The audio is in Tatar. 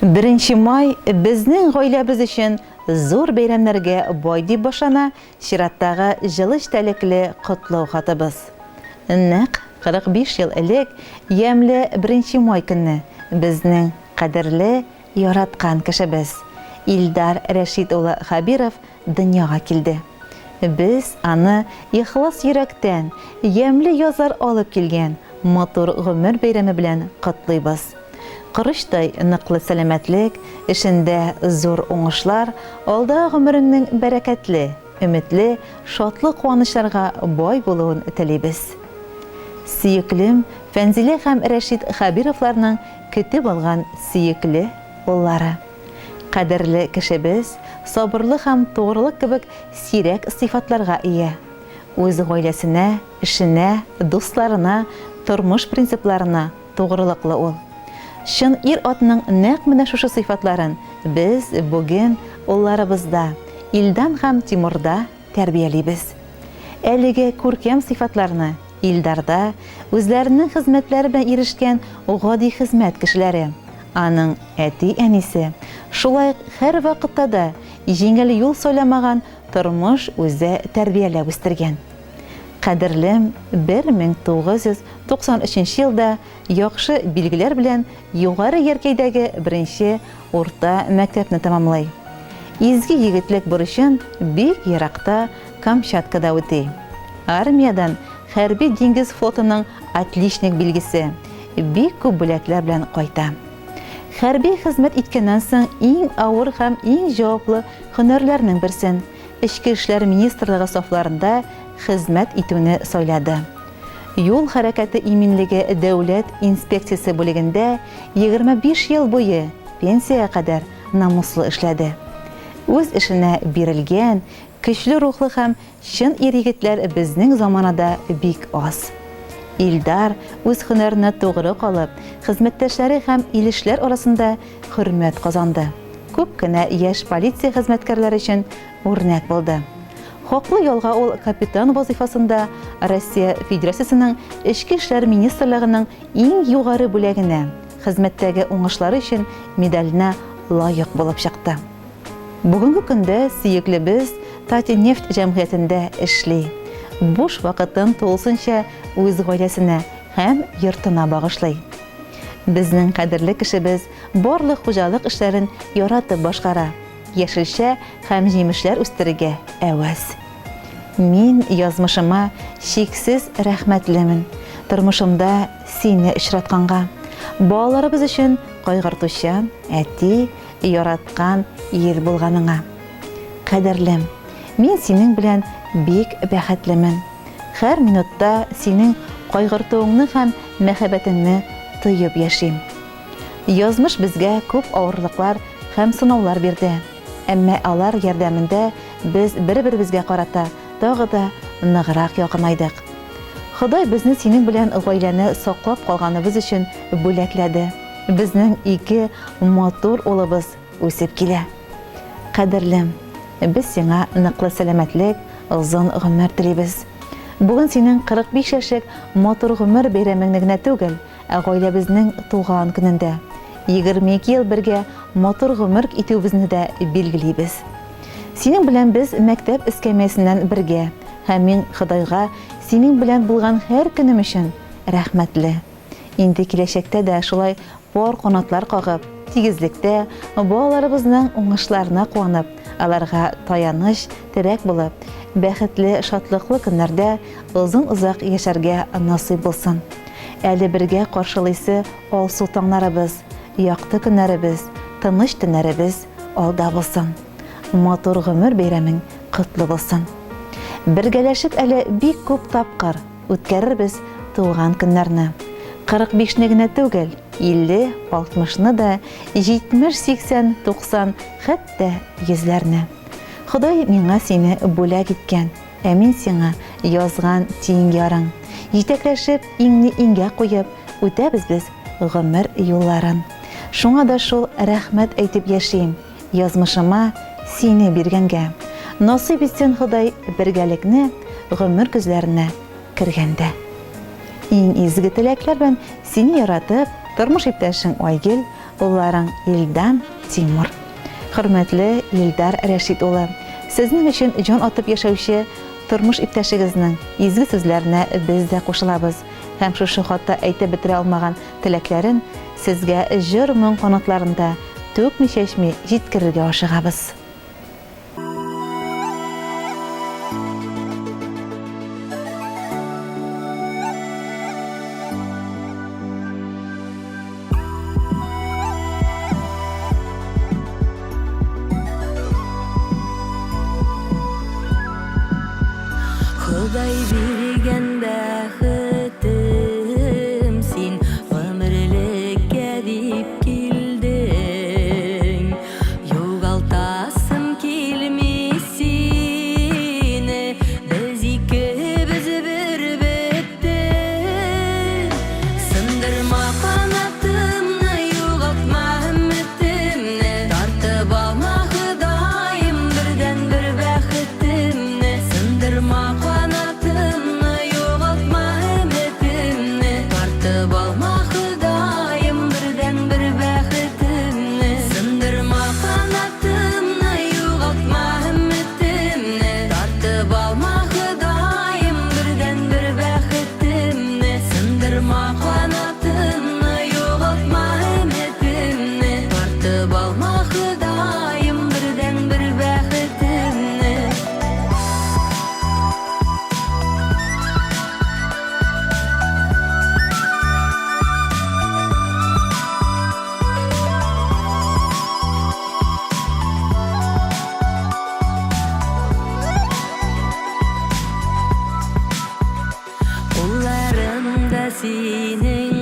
1 май безнең гаиләбез өчен зур бәйрәмнәргә бай дип башлана чираттагы җылы эчтәлекле котлау хатыбыз. Нәкъ 45 ел элек ямьле 1 май көнне безнең кадерле яраткан кешебез Илдар Рәшит улы Хәбиров дөньяга килде. Без аны ихлас йөрәктән ямьле язар алып килгән матур гомер бәйрәме белән котлыйбыз. Кырыштай ныклы сәламәтлек, эшендә зур уңышлар, алда гомеренең бәрәкәтле, өметле, шатлы куанышларга бай булуын телибез. Сөеклем Фәнзилә һәм Рәшит Хәбировларның көтеп алган сөекле уллары. Кадерле кешебез сабырлы һәм тугрылык кебек сирәк сыйфатларга ия. Үз гаиләсенә, эшенә, дусларына, тормыш принципларына тугрылыклы ул. Шын ир атның нәкъ менә шушы сыйфатларын без бүген улларыбызда, Илдан һәм Тимурда тәрбиялибез. Әлеге күркәм сыйфатларны Илдарда үзләренең хезмәтләре белән ирешкән гади хезмәт кешеләре, аның әти-әнисе, шулай һәр вакытта да җиңел юл сайламаган тормыш үзе тәрбияләп үстергән. Кадерлем 1993 елда яхшы билгеләр белән югары яркәйдәге 1 урта мәктәпне тәмамлый. Изге егетлек бурычын бик еракта Камчаткада үти. Армиядан хәрби диңгез флотының отличник билгесе, бик күп бүләкләр белән кайта. Хәрби хезмәт иткәннән соң иң авыр һәм иң җаваплы һөнәрләрнең берсен Эчке эшләр министрлыгы сафларында хезмәт итүне сайлады. Юл хәрәкәте иминлеге дәүләт инспекциясе бүлегендә 25 ел буе пенсияга кадәр намуслы эшләде. Үз эшенә бирелгән, көчле рухлы һәм чын ир-егетләр безнең заманада бик аз. Илдар үз һөнәренә тугры калып, хезмәттәшләре һәм илешләр арасында хөрмәт казанды. Күп кенә яшь полиция хезмәткәрләре өчен үрнәк булды. Хаклы ялга ул капитан вазифасында Россия Федерациясының Эчке эшләр министрлыгының иң югары бүләгенә, хезмәттәге уңышлары өчен медаленә лаек булып чыкты. Бүгенге көндә сөеклебез Татнефть җәмгыятендә эшли. Буш вакытын тулысынча үз гаиләсенә һәм йортына багышлый. Безнең кадерле кешебез барлык хуҗалык эшләрен яратып башкара, яшелчә һәм җимешләр үстерергә әвәз. Мин язмышыма чиксез рәхмәтлемен. Тормышымда сине очратканга, балаларыбыз өчен кайгыртучан, әти, яраткан ир булганыңа. Кадерлем, мин синең белән бик бәхетлемен. Һәр минутта синең кайгыртуыңны һәм мәхәббәтеңне тоеп яшим. Язмыш безгә күп авырлыклар һәм сынаулар бирде. Әмма алар ярдәмендә без бер-беребезгә карата тагы да ныграк якынайдык. Ходай безне синең белән гаиләне саклап калганыбыз өчен бүләкләде. Безнең 2 матур улыбыз үсеп килә. Кадерлем, без сиңа ныклы сәламәтлек, озын гомер телибез. Бүген синең 45 яшьлек матур гомер бәйрәмеңне генә түгел, гаиләбезнең туган көнендә 22 ел бергә матур гомер итүебезне дә билгелибез. Синең белән без мәктәп эскәмиясеннән бергә, һәм мин Худайга синең белән булган һәр көнем өчен рәхмәтле. Инде киләчәктә дә шулай пар канатлар кагып, тигезлектә балаларыбызның уңышларына куанып, аларга таяныч, терәк булып, бәхетле, шатлыклы көннәрдә озын-озак яшәргә насыйп булсын. Әле бергә каршылыйсы алсу таңнарыбыз, якты көннәребез, тыныч төннәребез алда булсын. Матур гомер бәйрәмең котлы булсын. Бергәләшеп әле бик күп тапкыр үткәрербез туган көннәрне. 45-не генә түгел, 50, 60-ны да, 70, 80, 90, хәтта 100-ләрне. Ходай миңа сине бүләк иткән, ә мин сиңа язган тиң ярың. Җитәкләшеп, иңне иңгә куеп, үтәбез без гомер юлларын. Шуңа да шул рәхмәт әйтеп яшим, язмышыма сине биргәнгә. Насыйп итсен Ходай бергәлекне гомер күзләренә кергәндә. Иң изге теләкләр белән сине яратып, тормыш иптәшең Айгөл, улларың Илдан, Тимур. Хөрмәтле Илдар Рәшит улы, сезнең өчен җан атып яшәүче тормыш иптәшегезнең изге сүзләренә без дә кушылабыз. Һәм шушы хатта әйтеп бетерә алмаган теләкләрен сезгә җыр-моң канатларында түкми-чәчми җиткерергә ашыгабыз. Худай биргән бәхетем син, гомерлеккә дип килдең. Югалтасым килми сине, без икебез бер беттен. Сындырма канатымны, югалтма өмметемне, тартып алма Ходаем бердән бер бәхетемне. Сындырма синең